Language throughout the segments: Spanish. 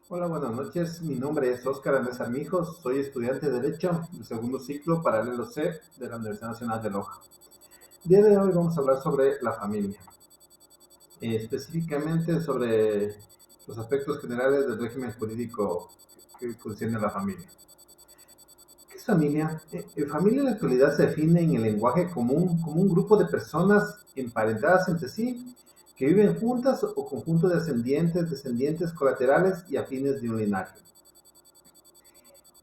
Hola, buenas noches. Mi nombre es Óscar Andrés Armijos. Soy estudiante de Derecho del segundo ciclo paralelo C de la Universidad Nacional de Loja. El día de hoy vamos a hablar sobre la familia, específicamente sobre los aspectos generales del régimen jurídico que concierne a la familia. ¿Qué es familia? Familia en la actualidad se define en el lenguaje común como un grupo de personas emparentadas entre sí que viven juntas o conjunto de ascendientes, descendientes colaterales y afines de un linaje.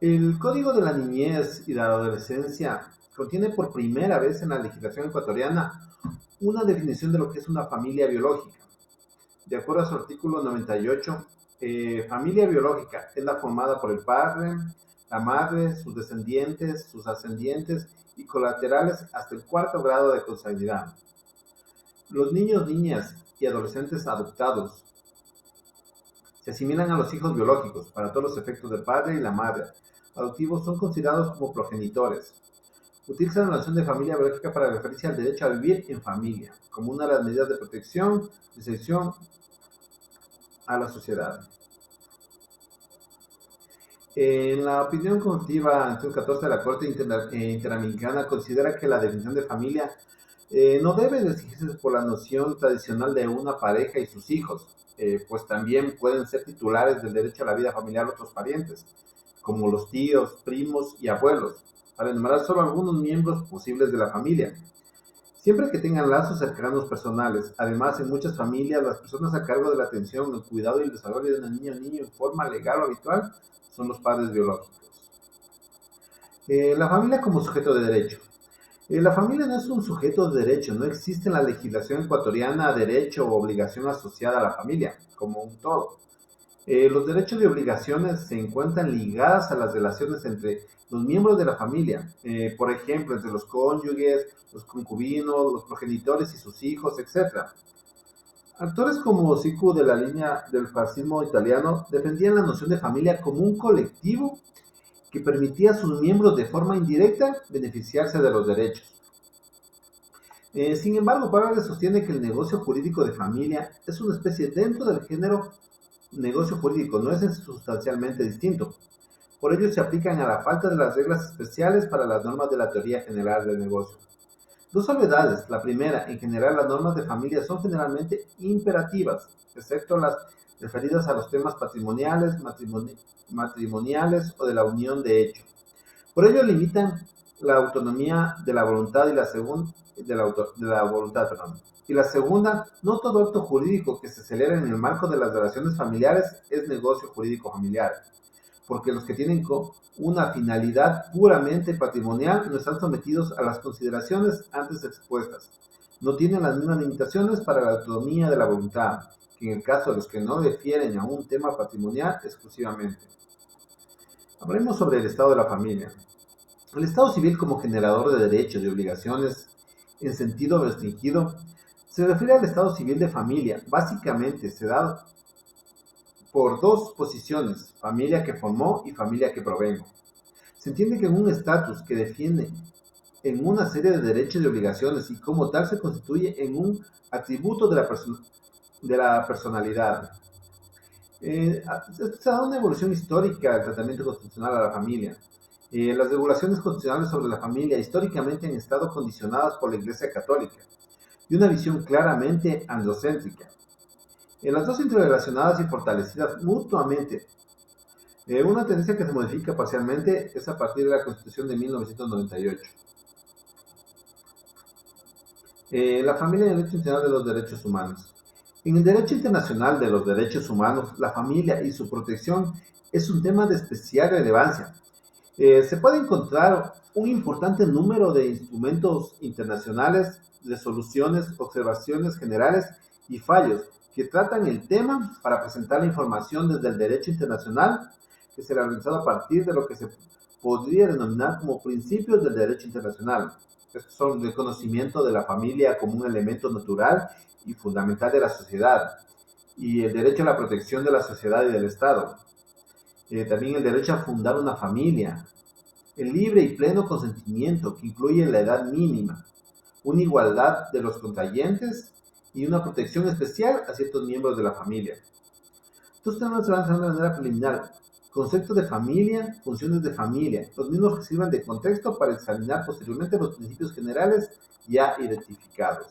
El Código de la Niñez y la Adolescencia contiene por primera vez en la legislación ecuatoriana una definición de lo que es una familia biológica. De acuerdo a su artículo 98, familia biológica es la formada por el padre, la madre, sus descendientes, sus ascendientes y colaterales hasta el cuarto grado de consanguinidad. Los niños, niñas y adolescentes adoptados se asimilan a los hijos biológicos para todos los efectos del padre y la madre. Adoptivos son considerados como progenitores. Utilizan la noción de familia biológica para referirse al derecho a vivir en familia, como una de las medidas de protección y selección a la sociedad. En la opinión consultiva ante el 14 de la Corte Interamericana considera que la definición de familia no debe exigirse por la noción tradicional de una pareja y sus hijos, pues también pueden ser titulares del derecho a la vida familiar otros parientes, como los tíos, primos y abuelos, para enumerar solo algunos miembros posibles de la familia, siempre que tengan lazos cercanos personales. Además, en muchas familias, las personas a cargo de la atención, el cuidado y el desarrollo de una niña o niño en forma legal o habitual son los padres biológicos. La familia como sujeto de derecho. La familia no es un sujeto de derecho, no existe en la legislación ecuatoriana derecho o obligación asociada a la familia, como un todo. Los derechos y obligaciones se encuentran ligadas a las relaciones entre los miembros de la familia, por ejemplo, entre los cónyuges, los concubinos, los progenitores y sus hijos, etc. Actores como Sicu de la línea del fascismo italiano defendían la noción de familia como un colectivo que permitía a sus miembros de forma indirecta beneficiarse de los derechos. Sin embargo, Pablo sostiene que el negocio jurídico de familia es una especie dentro del género negocio jurídico, no es sustancialmente distinto. Por ello se aplican a la falta de las reglas especiales para las normas de la teoría general del negocio. Dos salvedades. La primera, en general las normas de familia son generalmente imperativas, excepto las referidas a los temas patrimoniales, matrimoniales o de la unión de hecho. Por ello limitan la autonomía de la voluntad y la segunda de la voluntad, perdón. Y la segunda, no todo acto jurídico que se celebra en el marco de las relaciones familiares es negocio jurídico familiar, porque los que tienen una finalidad puramente patrimonial no están sometidos a las consideraciones antes expuestas. No tienen las mismas limitaciones para la autonomía de la voluntad, que en el caso de los que no refieren a un tema patrimonial exclusivamente. Hablemos sobre el estado de la familia. El Estado civil como generador de derechos y obligaciones en sentido restringido se refiere al Estado civil de familia. Básicamente se da por dos posiciones, familia que formó y familia que provengo. Se entiende que en un estatus que defiende en una serie de derechos y obligaciones y como tal se constituye en un atributo de la personalidad. Se ha dado una evolución histórica del tratamiento constitucional a la familia. Las regulaciones constitucionales sobre la familia históricamente han estado condicionadas por la Iglesia Católica y una visión claramente androcéntrica. Las dos interrelacionadas y fortalecidas mutuamente. Una tendencia que se modifica parcialmente es a partir de la Constitución de 1998. La familia en el derecho internacional de los derechos humanos. En el derecho internacional de los derechos humanos, la familia y su protección es un tema de especial relevancia. Se puede encontrar un importante número de instrumentos internacionales, resoluciones, observaciones generales y fallos que tratan el tema para presentar la información desde el derecho internacional que será realizado a partir de lo que se podría denominar como principios del derecho internacional. Estos son el reconocimiento de la familia como un elemento natural y fundamental de la sociedad y el derecho a la protección de la sociedad y del Estado. También el derecho a fundar una familia, el libre y pleno consentimiento que incluye la edad mínima, una igualdad de los contrayentes y una protección especial a ciertos miembros de la familia. Estos temas se van a hacer de manera preliminar. Concepto de familia, funciones de familia, los mismos que sirvan de contexto para examinar posteriormente los principios generales ya identificados.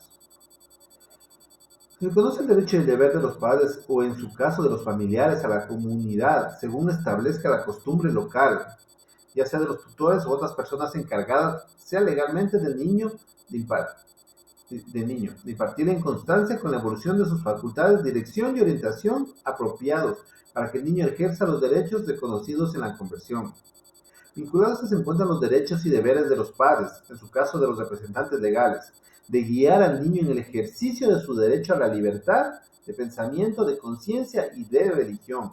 Se reconoce el derecho y el deber de los padres o, en su caso, de los familiares a la comunidad, según establezca la costumbre local, ya sea de los tutores o otras personas encargadas, sea legalmente del niño, de impartir en constancia con la evolución de sus facultades, dirección y orientación apropiados para que el niño ejerza los derechos reconocidos en la conversión. Vinculados se encuentran los derechos y deberes de los padres, en su caso de los representantes legales, de guiar al niño en el ejercicio de su derecho a la libertad de pensamiento, de conciencia y de religión,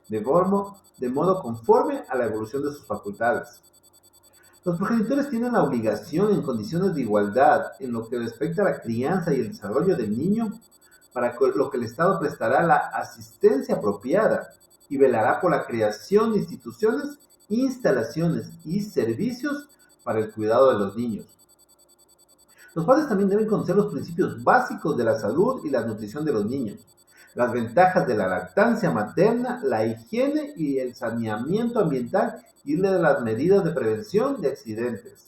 de modo conforme a la evolución de sus facultades. Los progenitores tienen la obligación, en condiciones de igualdad, en lo que respecta a la crianza y el desarrollo del niño, para lo que el Estado prestará la asistencia apropiada y velará por la creación de instituciones, instalaciones y servicios para el cuidado de los niños. Los padres también deben conocer los principios básicos de la salud y la nutrición de los niños, las ventajas de la lactancia materna, la higiene y el saneamiento ambiental y de las medidas de prevención de accidentes.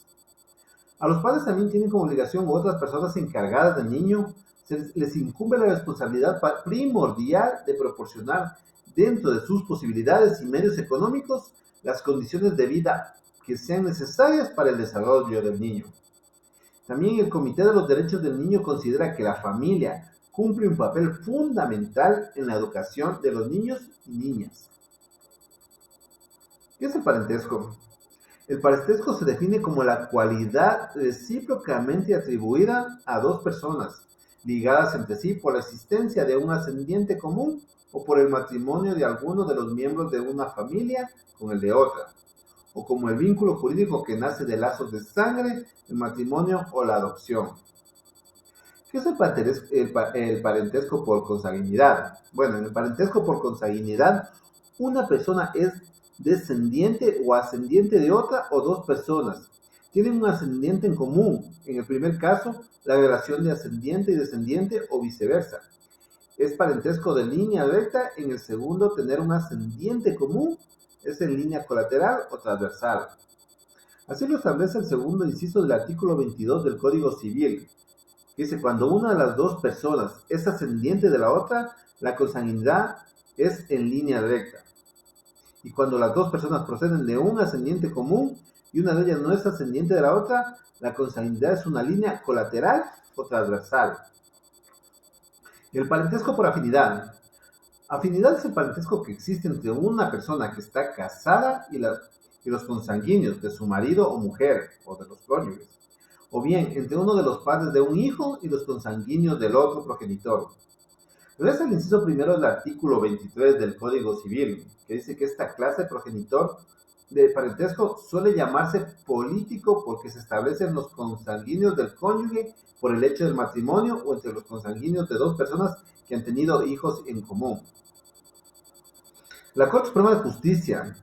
A los padres también tienen como obligación u otras personas encargadas del niño, les incumbe la responsabilidad primordial de proporcionar, dentro de sus posibilidades y medios económicos, las condiciones de vida que sean necesarias para el desarrollo del niño. También el Comité de los Derechos del Niño considera que la familia cumple un papel fundamental en la educación de los niños y niñas. ¿Qué es el parentesco? El parentesco se define como la cualidad recíprocamente atribuida a dos personas, ligadas entre sí por la existencia de un ascendiente común o por el matrimonio de alguno de los miembros de una familia con el de otra, o como el vínculo jurídico que nace de lazos de sangre, el matrimonio o la adopción. ¿Qué es el parentesco por consanguinidad? Bueno, en el parentesco por consanguinidad, una persona es descendiente o ascendiente de otra o dos personas. Tienen un ascendiente en común. En el primer caso, la relación de ascendiente y descendiente o viceversa. Es parentesco de línea recta. En el segundo, tener un ascendiente común es en línea colateral o transversal. Así lo establece el segundo inciso del artículo 22 del Código Civil. Dice, cuando una de las dos personas es ascendiente de la otra, la consanguinidad es en línea recta. Y cuando las dos personas proceden de un ascendiente común y una de ellas no es ascendiente de la otra, la consanguinidad es una línea colateral o transversal. El parentesco por afinidad. Afinidad es el parentesco que existe entre una persona que está casada y los consanguíneos de su marido o mujer o de los cónyuges, o bien entre uno de los padres de un hijo y los consanguíneos del otro progenitor. Reza el inciso primero del artículo 23 del Código Civil, que dice que esta clase de progenitor de parentesco suele llamarse político porque se establecen los consanguíneos del cónyuge por el hecho del matrimonio o entre los consanguíneos de dos personas que han tenido hijos en común. La Corte Suprema de Justicia,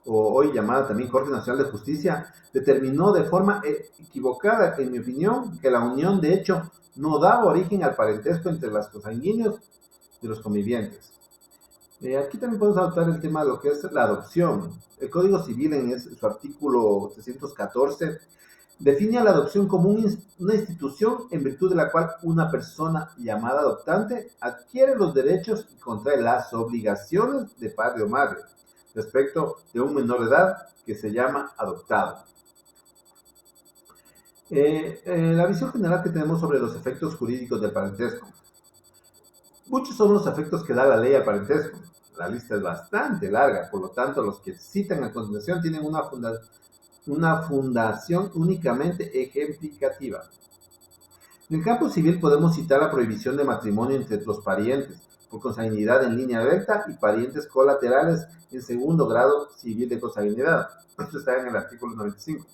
o hoy llamada también Corte Nacional de Justicia, determinó de forma equivocada, en mi opinión, que la unión de hecho no daba origen al parentesco entre los consanguíneos de los convivientes. Aquí también podemos adoptar el tema de lo que es la adopción. El Código Civil, en su artículo 314, define a la adopción como una institución en virtud de la cual una persona llamada adoptante adquiere los derechos y contrae las obligaciones de padre o madre respecto de un menor de edad que se llama adoptado. La visión general que tenemos sobre los efectos jurídicos del parentesco. Muchos son los efectos que da la ley al parentesco. La lista es bastante larga, por lo tanto, los que citan a continuación tienen una fundación únicamente ejemplificativa. En el campo civil podemos citar la prohibición de matrimonio entre los parientes, por consanguinidad en línea recta y parientes colaterales en segundo grado civil de consanguinidad. Esto está en el artículo 95.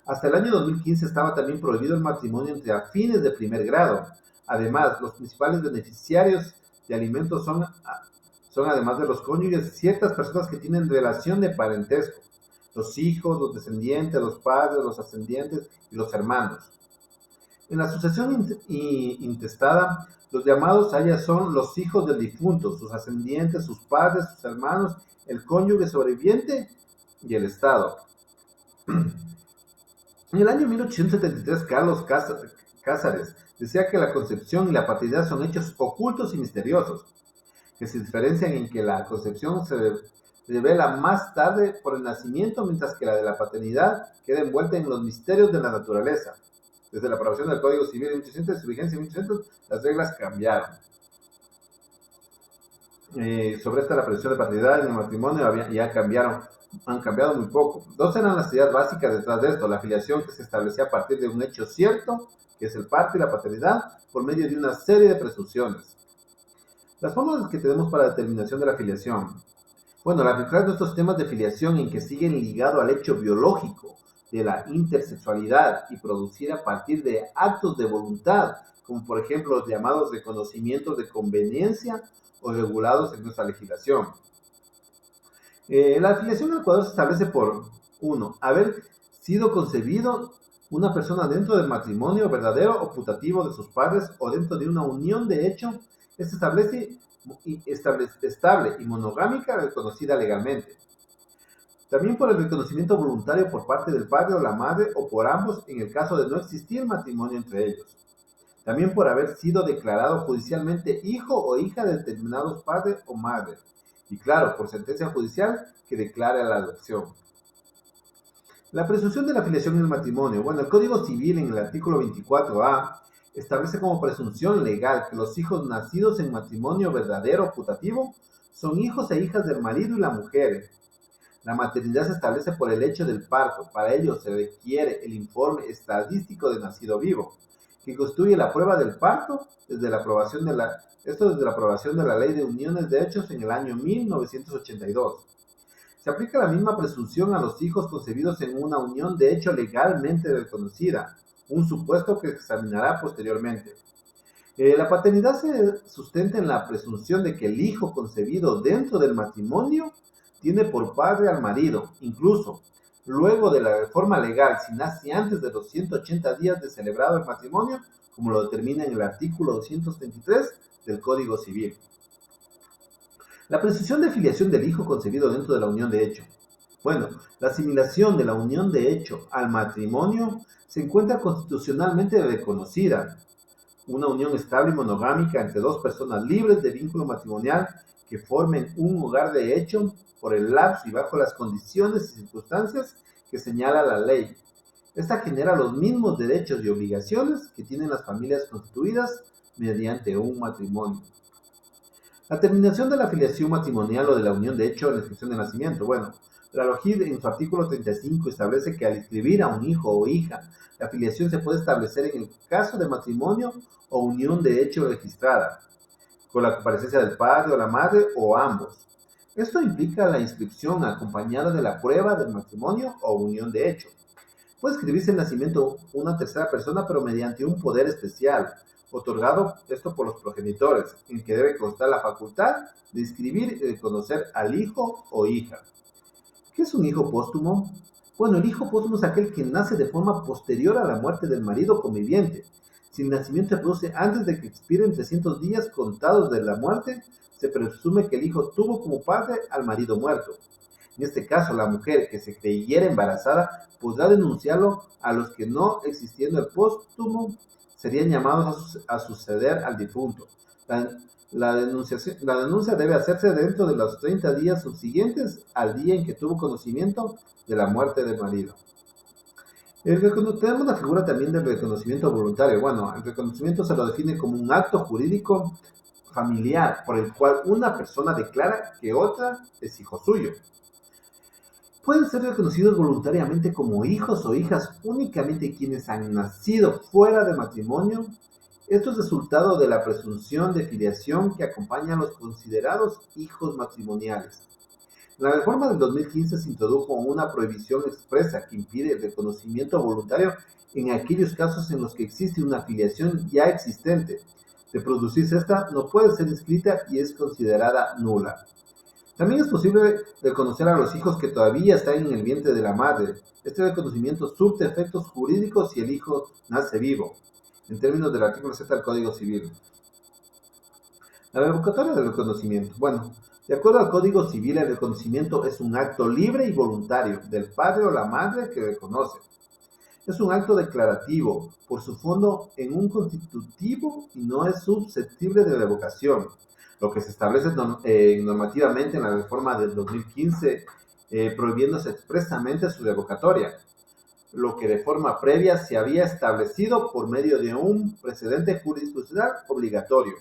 Hasta el año 2015 estaba también prohibido el matrimonio entre afines de primer grado. Además, los principales beneficiarios de alimentos son además de los cónyuges, ciertas personas que tienen relación de parentesco: los hijos, los descendientes, los padres, los ascendientes y los hermanos. En la sucesión intestada, los llamados haya son los hijos del difunto, sus ascendientes, sus padres, sus hermanos, el cónyuge sobreviviente y el Estado. En el año 1873, Carlos Cázares decía que la concepción y la paternidad son hechos ocultos y misteriosos, que se diferencian en que la concepción se revela más tarde por el nacimiento, mientras que la de la paternidad queda envuelta en los misterios de la naturaleza. Desde la aprobación del Código Civil en 1800 y su vigencia en 1800, las reglas cambiaron. Sobre esta la presunción de paternidad en el matrimonio han cambiado muy poco. Dos eran las ideas básicas detrás de esto: la filiación, que se establecía a partir de un hecho cierto, que es el parto, y la paternidad por medio de una serie de presunciones. Las formas que tenemos para la determinación de la filiación. Bueno, la arbitraje de estos temas de filiación en que siguen ligado al hecho biológico de la intersexualidad y producir a partir de actos de voluntad, como por ejemplo los llamados reconocimientos de conveniencia o regulados en nuestra legislación. La filiación en Ecuador se establece por, 1, haber sido concebido una persona dentro del matrimonio verdadero o putativo de sus padres o dentro de una unión de hecho, se establece estable y monogámica reconocida legalmente. También por el reconocimiento voluntario por parte del padre o la madre o por ambos en el caso de no existir matrimonio entre ellos. También por haber sido declarado judicialmente hijo o hija de determinados padres o madres. Y claro, por sentencia judicial que declara la adopción. La presunción de la filiación en el matrimonio. Bueno, el Código Civil en el artículo 24A establece como presunción legal que los hijos nacidos en matrimonio verdadero o putativo son hijos e hijas del marido y la mujer. La maternidad se establece por el hecho del parto. Para ello se requiere el informe estadístico de nacido vivo, que constituye la prueba del parto desde la aprobación de la Ley de Uniones de Hechos en el año 1982. Se aplica la misma presunción a los hijos concebidos en una unión de hecho legalmente reconocida, un supuesto que se examinará posteriormente. La paternidad se sustenta en la presunción de que el hijo concebido dentro del matrimonio tiene por padre al marido, incluso luego de la reforma legal, si nace antes de los 180 días de celebrado el matrimonio, como lo determina en el artículo 233 del Código Civil. La presunción de filiación del hijo concebido dentro de la unión de hecho. Bueno, la asimilación de la unión de hecho al matrimonio se encuentra constitucionalmente reconocida. Una unión estable y monogámica entre dos personas libres de vínculo matrimonial que formen un hogar de hecho por el lapso y bajo las condiciones y circunstancias que señala la ley. Esta genera los mismos derechos y obligaciones que tienen las familias constituidas mediante un matrimonio. La terminación de la filiación matrimonial o de la unión de hecho en la inscripción de nacimiento. Bueno, la LOGID en su artículo 35 establece que al inscribir a un hijo o hija, la filiación se puede establecer en el caso de matrimonio o unión de hecho registrada, con la comparecencia del padre o la madre o ambos. Esto implica la inscripción acompañada de la prueba del matrimonio o unión de hecho. Puede escribirse el nacimiento una tercera persona, pero mediante un poder especial, otorgado esto por los progenitores, en que debe constar la facultad de inscribir y reconocer al hijo o hija. ¿Qué es un hijo póstumo? Bueno, el hijo póstumo es aquel que nace de forma posterior a la muerte del marido conviviente. Si el nacimiento se produce antes de que expiren 300 días contados de la muerte, se presume que el hijo tuvo como padre al marido muerto. En este caso, la mujer que se creyera embarazada podrá denunciarlo a los que, no existiendo el póstumo, serían llamados a suceder al difunto. La denuncia debe hacerse dentro de los 30 días subsiguientes al día en que tuvo conocimiento de la muerte del marido. Tenemos la figura también del reconocimiento voluntario. Bueno, el reconocimiento se lo define como un acto jurídico familiar por el cual una persona declara que otra es hijo suyo. Pueden ser reconocidos voluntariamente como hijos o hijas únicamente quienes han nacido fuera de matrimonio. Esto es resultado de la presunción de filiación que acompaña a los considerados hijos matrimoniales. En la reforma del 2015 se introdujo una prohibición expresa que impide el reconocimiento voluntario en aquellos casos en los que existe una filiación ya existente. De producirse esta, no puede ser inscrita y es considerada nula. También es posible reconocer a los hijos que todavía están en el vientre de la madre. Este reconocimiento surte efectos jurídicos si el hijo nace vivo. en términos del artículo 7 del Código Civil. La revocatoria del reconocimiento. Bueno, de acuerdo al Código Civil, el reconocimiento es un acto libre y voluntario del padre o la madre que reconoce. Es un acto declarativo, por su fondo en un constitutivo y no es susceptible de revocación, lo que se establece normativamente en la reforma del 2015, prohibiéndose expresamente su revocatoria, lo que de forma previa se había establecido por medio de un precedente jurisdiccional obligatorio.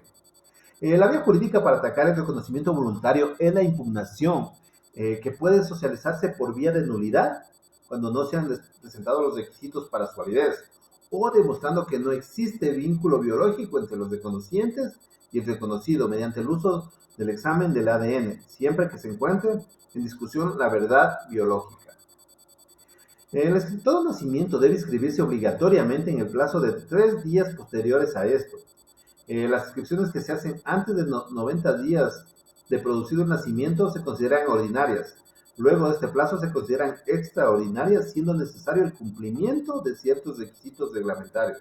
La vía jurídica para atacar el reconocimiento voluntario es la impugnación, que puede socializarse por vía de nulidad cuando no se han presentado los requisitos para su validez, o demostrando que no existe vínculo biológico entre los reconocientes y el reconocido mediante el uso del examen del ADN, siempre que se encuentre en discusión la verdad biológica. El escritor de nacimiento debe inscribirse obligatoriamente en el plazo de 3 días posteriores a esto. Las inscripciones que se hacen antes de 90 días de producido el nacimiento se consideran ordinarias. Luego de este plazo se consideran extraordinarias, siendo necesario el cumplimiento de ciertos requisitos reglamentarios.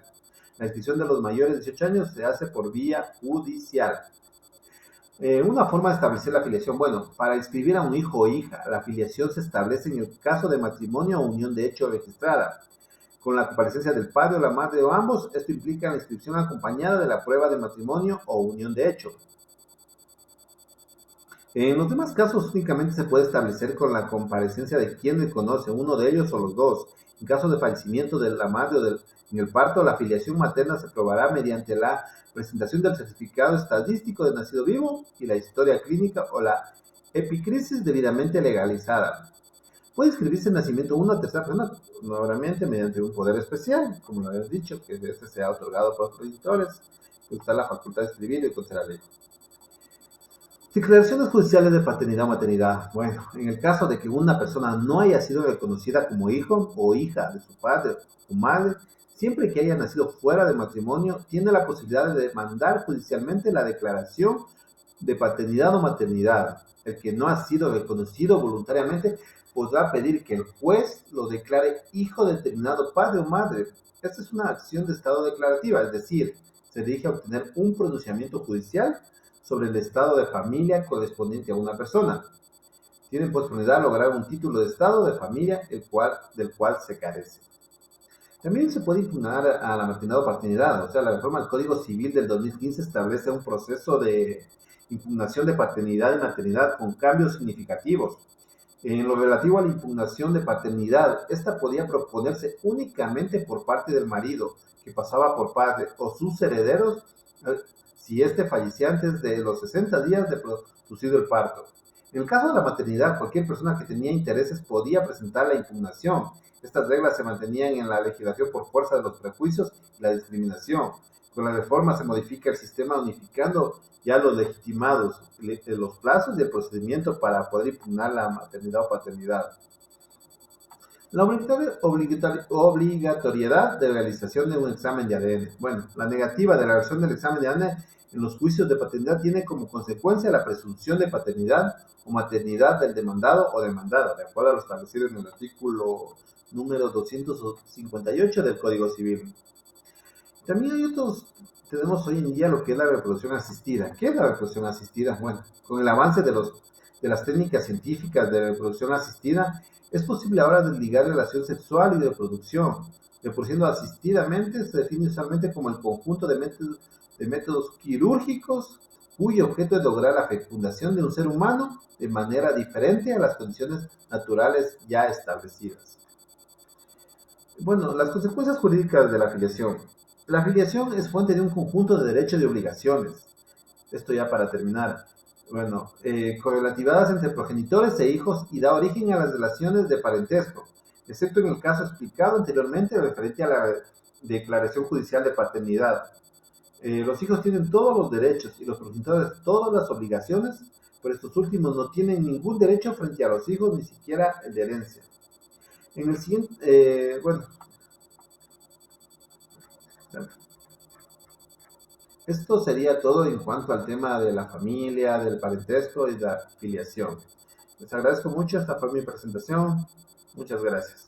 La inscripción de los mayores de 18 años se hace por vía judicial. Una forma de establecer la filiación. Bueno, para inscribir a un hijo o hija, la filiación se establece en el caso de matrimonio o unión de hecho registrada, con la comparecencia del padre o la madre o ambos. Esto implica la inscripción acompañada de la prueba de matrimonio o unión de hecho. En los demás casos únicamente se puede establecer con la comparecencia de quien reconoce, uno de ellos o los dos. En caso de fallecimiento de la madre o en el parto, la filiación materna se probará mediante la presentación del certificado estadístico de nacido vivo y la historia clínica o la epicrisis debidamente legalizada. Puede inscribirse el nacimiento una tercera persona, nuevamente mediante un poder especial, como lo habías dicho, que este sea otorgado por los progenitores, que está la facultad de escribir y conceder ley. Declaraciones judiciales de paternidad o maternidad. Bueno, en el caso de que una persona no haya sido reconocida como hijo o hija de su padre o madre, siempre que haya nacido fuera de matrimonio, tiene la posibilidad de demandar judicialmente la declaración de paternidad o maternidad. El que no ha sido reconocido voluntariamente podrá pedir que el juez lo declare hijo de determinado padre o madre. Esta es una acción de estado declarativa, es decir, se dirige a obtener un pronunciamiento judicial sobre el estado de familia correspondiente a una persona. Tienen posibilidad de lograr un título de estado de familia del cual se carece. También se puede impugnar a la maternidad o paternidad. O sea, la reforma del Código Civil del 2015 establece un proceso de impugnación de paternidad y maternidad con cambios significativos. En lo relativo a la impugnación de paternidad, esta podía proponerse únicamente por parte del marido, que pasaba por padre, o sus herederos, si éste fallecía antes de los 60 días de producido el parto. En el caso de la maternidad, cualquier persona que tenía intereses podía presentar la impugnación. Estas reglas se mantenían en la legislación por fuerza de los prejuicios y la discriminación. Con la reforma se modifica el sistema unificando ya los legitimados, los plazos y el procedimiento para poder impugnar la maternidad o paternidad. La obligatoriedad de realización de un examen de ADN. Bueno, la negativa de la realización del examen de ADN en los juicios de paternidad tiene como consecuencia la presunción de paternidad o maternidad del demandado o demandada, de acuerdo a lo establecido en el artículo número 258 del Código Civil. También tenemos hoy en día lo que es la reproducción asistida. ¿Qué es la reproducción asistida? Bueno, con el avance de las técnicas científicas de reproducción asistida, es posible ahora desligar relación sexual y de reproducción. Reproduciendo asistidamente se define usualmente como el conjunto de métodos quirúrgicos cuyo objeto es lograr la fecundación de un ser humano de manera diferente a las condiciones naturales ya establecidas. Bueno, las consecuencias jurídicas de la filiación. La filiación es fuente de un conjunto de derechos y obligaciones. Esto ya para terminar. Bueno, correlativadas entre progenitores e hijos y da origen a las relaciones de parentesco, excepto en el caso explicado anteriormente referente a la declaración judicial de paternidad. Los hijos tienen todos los derechos y los progenitores todas las obligaciones, pero estos últimos no tienen ningún derecho frente a los hijos, ni siquiera el de herencia. En el siguiente, esto sería todo en cuanto al tema de la familia, del parentesco y la filiación. Les agradezco mucho, esta fue mi presentación. Muchas gracias.